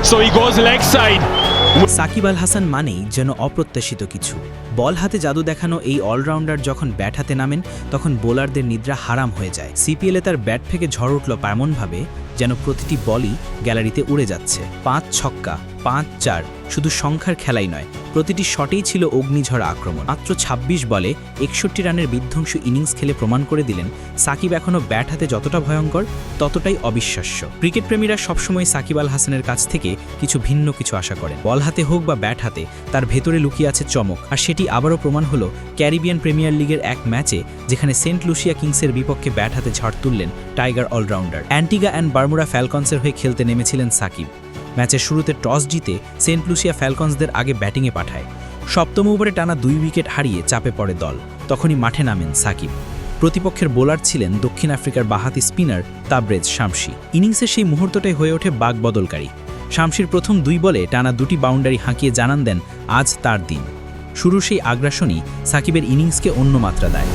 So he goes leg side. Shakib Al Hasan মানেই যেন অপ্রত্যাশিত কিছু। বল হাতে জাদু দেখানো এই অলরাউন্ডার যখন ব্যাট হাতে নামেন তখন বোলারদের নিদ্রা হারাম হয়ে যায়। সিপিএলে তার ব্যাট থেকে ঝড় উঠল এমনভাবে যেন প্রতিটি বলই গ্যালারিতে উড়ে যাচ্ছে। 5 ছক্কা, 5-4 শুধু সংখ্যার খেলাই নয়, প্রতিটি শটেই ছিল অগ্নিঝড় আক্রমণ। মাত্র 26 বলে 61 রানের বিধ্বংসী ইনিংস খেলে প্রমাণ করে দিলেন সাকিব এখনও ব্যাট হাতে যতটা ভয়ঙ্কর ততটাই অবিশ্বাস্য। ক্রিকেট প্রেমীরা সবসময় সাকিব আল হাসানের কাছ থেকে ভিন্ন কিছু আশা করেন। বল হাতে হোক বা ব্যাট হাতে তার ভেতরে লুকিয়ে আছে চমক, আর সেটি আবারও প্রমাণ হলো ক্যারিবিয়ান প্রিমিয়ার লিগের এক ম্যাচে যেখানে সেন্ট লুসিয়া কিংসের বিপক্ষে ব্যাট হাতে ঝড় তুললেন tiger allrounder. Antigua and Bermuda ফ্যালকনসের হয়ে খেলতে নেমেছিলেন সাকিব। ম্যাচের শুরুতে টস জিতে সেন্ট লুসিয়া ফ্যালকনসদের আগে ব্যাটিংয়ে পাঠায়। সপ্তম ওভারে টানা 2 উইকেট হারিয়ে চাপে পড়ে দল। তখনই মাঠে নামেন সাকিব। প্রতিপক্ষের বোলার ছিলেন দক্ষিণ আফ্রিকার বাঁহাতি স্পিনার তাবরেজ শামসি। ইনিংসের সেই মুহূর্তটাই হয়ে ওঠে বাগবদলকারী। শামসির প্রথম 2 বলে টানা 2টি বাউন্ডারি হাঁকিয়ে জানান দেন আজ তার দিন। শুরুর সেই আগ্রাসনই সাকিবের ইনিংসকে অন্য মাত্রা দেয়।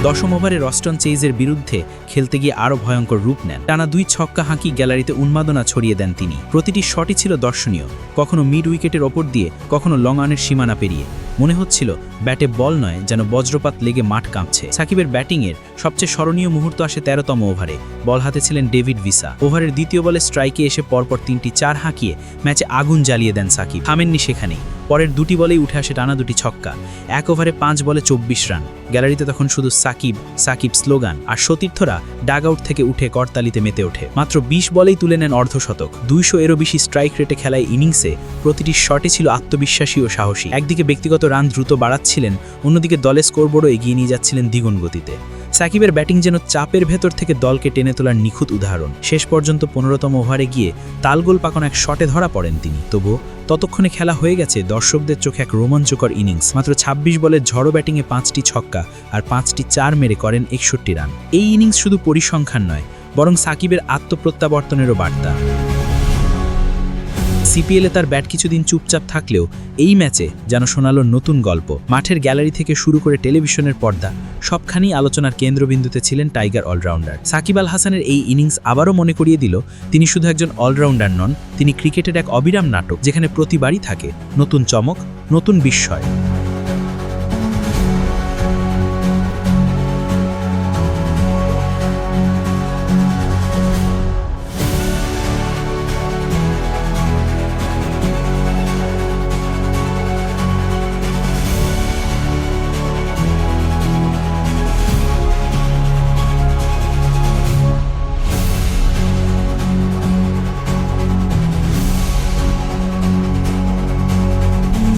10ম ওভারে রস্টন চেইজের বিরুদ্ধে খেলতে গিয়ে আরও ভয়ঙ্কর রূপ নেন। টানা 2 ছক্কা হাঁকি গ্যালারিতে উন্মাদনা ছড়িয়ে দেন তিনি। প্রতিটি শটই ছিল দর্শনীয়, কখনো মিড উইকেটের ওপর দিয়ে, কখনো লং অনের সীমানা পেরিয়ে। মনে হচ্ছিল ব্যাটে বল নয়, যেন বজ্রপাত লেগে মাঠ কাঁপছে। সাকিবের ব্যাটিংয়ের সবচেয়ে স্মরণীয় মুহূর্ত আসে 13তম ওভারে। বল হাতে ছিলেন ডেভিড ভিসা। ওভারের দ্বিতীয় বলে স্ট্রাইকে এসে পরপর 3টি 4 হাঁকিয়ে ম্যাচে আগুন জ্বালিয়ে দেন সাকিব। থামেননি সেখানেই, পরের 2টি বলেই উঠে আসে টানা 2টি ছক্কা। 1 ওভারে 5 বলে 24 রান। গ্যালারিতে তখন শুধু সাকিব সাকিব স্লোগান, আর সতীর্থরা ডাগ আউট থেকে উঠে করতালিতে মেতে ওঠে। মাত্র 20 বলেই তুলে নেন অর্ধশতক। 200 এরও বেশি স্ট্রাইক রেটে খেলায় ইনিংসে প্রতিটি শটে ছিল আত্মবিশ্বাসী ও সাহসী। একদিকে ব্যক্তিগত রান দ্রুত বাড়াচ্ছিলেন, অন্যদিকে দলের স্কোরবোর্ডও এগিয়ে নিয়ে যাচ্ছিলেন দ্বিগুণ গতিতে। সাকিবের ব্যাটিং যেন চাপের ভেতর থেকে দলকে টেনে তোলার নিখুঁত উদাহরণ। শেষ পর্যন্ত 15তম ওভারে গিয়ে তালগোল পাকানো এক শটে ধরা পড়েন তিনি। তবুও ততক্ষণে খেলা হয়ে গেছে দর্শকদের চোখে এক রোমাঞ্চকর ইনিংস। মাত্র 26 বলের ঝড়ো ব্যাটিংয়ে 5টি ছক্কা আর 5টি 4 মেরে করেন 61 রান। এই ইনিংস শুধু পরিসংখ্যান নয়, বরং সাকিবের আত্মপ্রত্যাবর্তনেরও বার্তা। সিপিএলে তার ব্যাট কিছুদিন চুপচাপ থাকলেও এই ম্যাচে যেন শোনালো নতুন গল্প। মাঠের গ্যালারি থেকে শুরু করে টেলিভিশনের পর্দা সবখানেই আলোচনার কেন্দ্রবিন্দুতে ছিলেন টাইগার অলরাউন্ডার। সাকিব আল হাসানের এই ইনিংস আবারও মনে করিয়ে দিল তিনি শুধু একজন অলরাউন্ডার নন, তিনি ক্রিকেটের এক অবিরাম নাটক, যেখানে প্রতিবারই থাকে নতুন চমক, নতুন বিস্ময়।